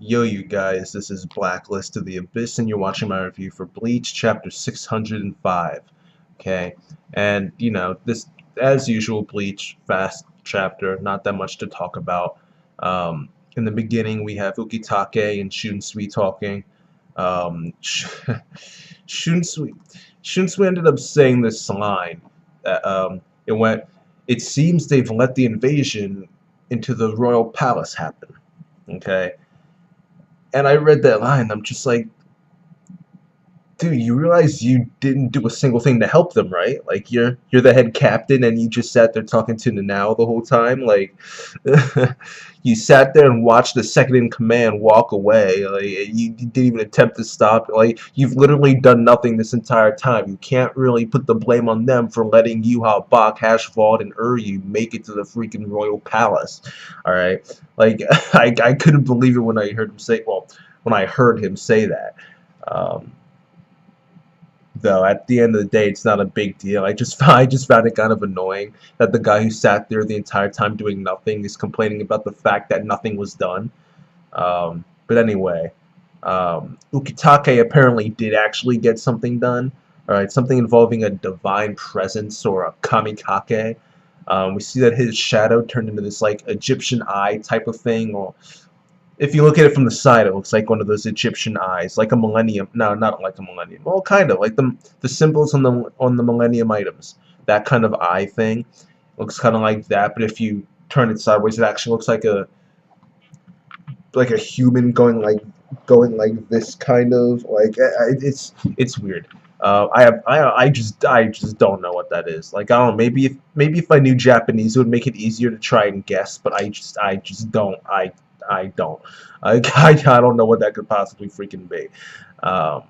Yo, you guys, this is Blacklist to the Abyss, and you're watching my review for Bleach, chapter 605. Okay, and this, as usual, Bleach, fast chapter, not that much to talk about. In the beginning, we have Ukitake and Shunsui talking. Shunsui, Shunsui ended up saying this line that it went, "It seems they've let the invasion into the royal palace happen." Okay. And I read that line, I'm just like, dude, you realize you didn't do a single thing to help them, right? Like you're the head captain and you just sat there talking to Nanao the whole time. Like you sat there and watched the second in command walk away. Like you didn't even attempt to stop. Like you've literally done nothing this entire time. You can't really put the blame on them for letting Yuha, Bach, Hashvald, and Uryu make it to the freaking royal palace. Alright? Like I couldn't believe it when I heard him say when I heard him say that. Though at the end of the day, it's not a big deal. I just found it kind of annoying that the guy who sat there the entire time doing nothing is complaining about the fact that nothing was done. But anyway, Ukitake apparently did actually get something done. All right, something involving a divine presence or a kamikake. We see that his shadow turned into this like Egyptian eye type of thing, or if you look at it from the side, it looks like one of those Egyptian eyes, like a millennium. No, not like a millennium. Well, kind of like the symbols on the millennium items. That kind of eye thing looks kind of like that. But if you turn it sideways, it actually looks like a human going like this kind of like it's weird. I just don't know what that is. Like I don't know, maybe if I knew Japanese it would make it easier to try and guess, but I just don't. I don't. I don't know what that could possibly freaking be. Um,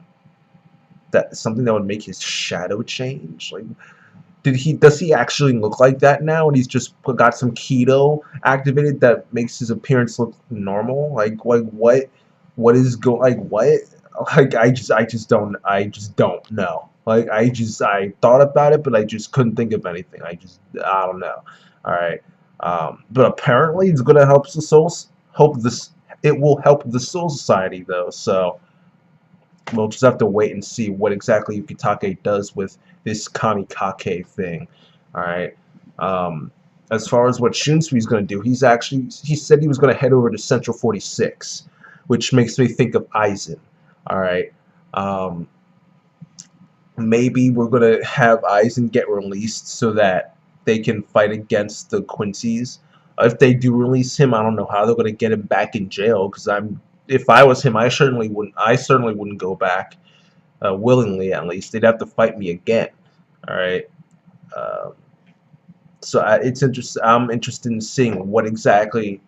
that something that would make his shadow change. Like, does he actually look like that now? And he's just got some keto activated that makes his appearance look normal. Like what is going like what? Like I just don't know. Like I thought about it, but I just couldn't think of anything. I don't know. All right. But apparently it's gonna help the souls. Hope this it will help the Soul Society though. So we'll just have to wait and see what exactly Ukitake does with this kamikake thing. All right. As far as what Shunsui is going to do, he said he was going to head over to Central 46, which makes me think of Aizen. All right. Maybe we're going to have Aizen get released so that they can fight against the Quincy's. If they do release him, I don't know how they're going to get him back in jail. Because if I was him, I certainly wouldn't go back willingly. At least they'd have to fight me again. All right. So it's interesting. I'm interested in seeing what exactly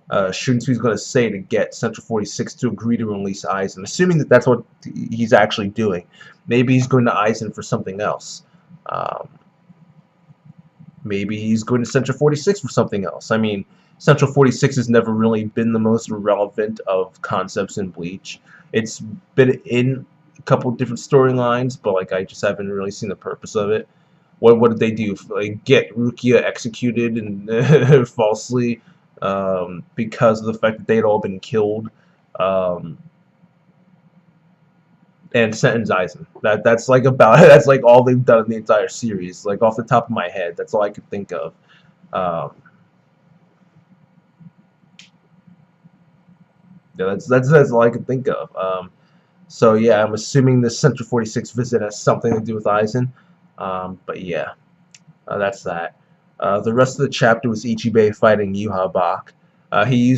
Shunsui's going to say to get Central 46 to agree to release Aizen. Assuming that that's what he's actually doing. Maybe he's going to Aizen for something else. Maybe he's going to Central 46 for something else. I mean, Central 46 has never really been the most relevant of concepts in Bleach. It's been in a couple different storylines, but like I just haven't really seen the purpose of it. What did they do? Like get Rukia executed and falsely because of the fact that they had all been killed. And sentence Aizen. That's like about that's like all they've done in the entire series. Like off the top of my head, that's all I could think of. Yeah, that's all I could think of. So yeah, I'm assuming this Central 46 visit has something to do with Aizen. But yeah, that's that. The rest of the chapter was Ichibei fighting Yuha Bach. He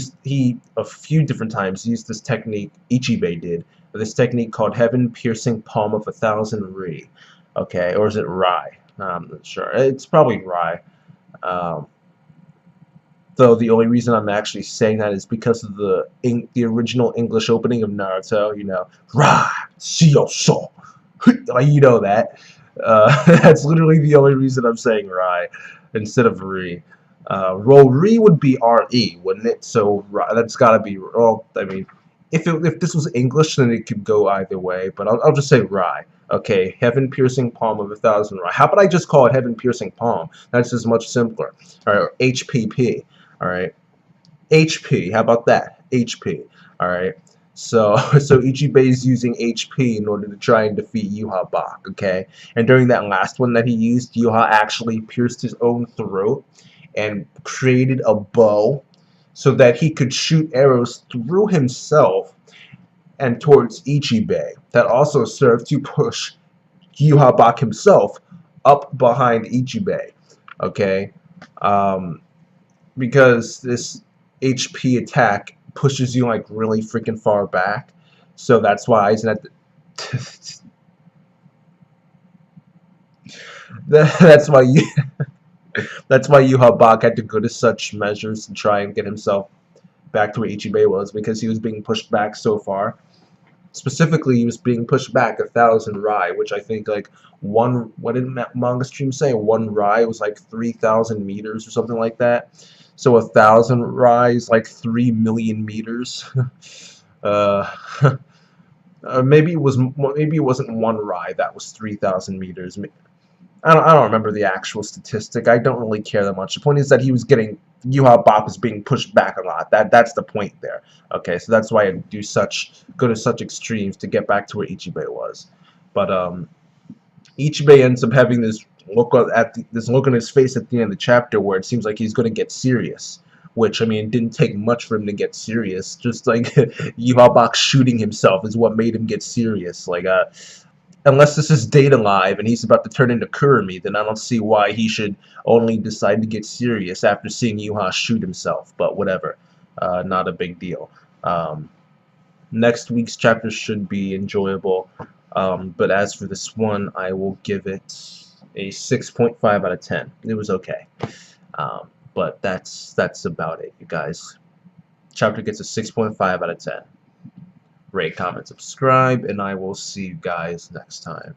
a few different times used this technique. Ichibei did this technique called Heaven Piercing Palm of 1,000 Ri. Okay, or is it Rai? I'm not sure. It's probably Rai. Though the only reason I'm actually saying that is because of the original English opening of Naruto. You know, Rai Shio. Like you know that. That's literally the only reason I'm saying Rai instead of Ri. Ri would be R-E, wouldn't it? So that's got to be. Well, I mean, if this was English, then it could go either way. But I'll just say Rai. Okay, Heaven Piercing Palm of 1,000 Rai. How about I just call it Heaven Piercing Palm? That's just much simpler. All right, HPP. All right, HP. How about that? HP. Alright? So so Ichibei is using HP in order to try and defeat Yuha Bak, okay? And during that last one that he used, Yuha actually pierced his own throat and created a bow so that he could shoot arrows through himself and towards Ichibei. That also served to push Yuha Bak himself up behind Ichibei, okay? Um, because this HP attack pushes you like really freaking far back. So that's why Aizen had to that's why you that's why Yuha Bak had to go to such measures to try and get himself back to where Ichibei was, because he was being pushed back so far. Specifically, he was being pushed back 1,000 Rai, which I think like one. What did manga stream say? One Rai was like 3,000 meters or something like that. So 1,000 Rai is like 3 million meters. uh, maybe it wasn't one Rai that was 3,000 meters. I don't remember the actual statistic. I don't really care that much. The point is that he was getting Yuha Bak was being pushed back a lot. That's the point there. Okay, so that's why I go to such extremes to get back to where Ichibei was. But Ichibei ends up having this look this look on his face at the end of the chapter where it seems like he's going to get serious. Which, I mean, it didn't take much for him to get serious. Just like Yuha Bak shooting himself is what made him get serious. Like unless this is Data Live and he's about to turn into Kurumi, then I don't see why he should only decide to get serious after seeing Yuha shoot himself. But whatever, not a big deal. Next week's chapter should be enjoyable, but as for this one, I will give it a 6.5 out of 10. It was okay, but that's about it, you guys. Chapter gets a 6.5 out of 10. Rate, comment, subscribe, and I will see you guys next time.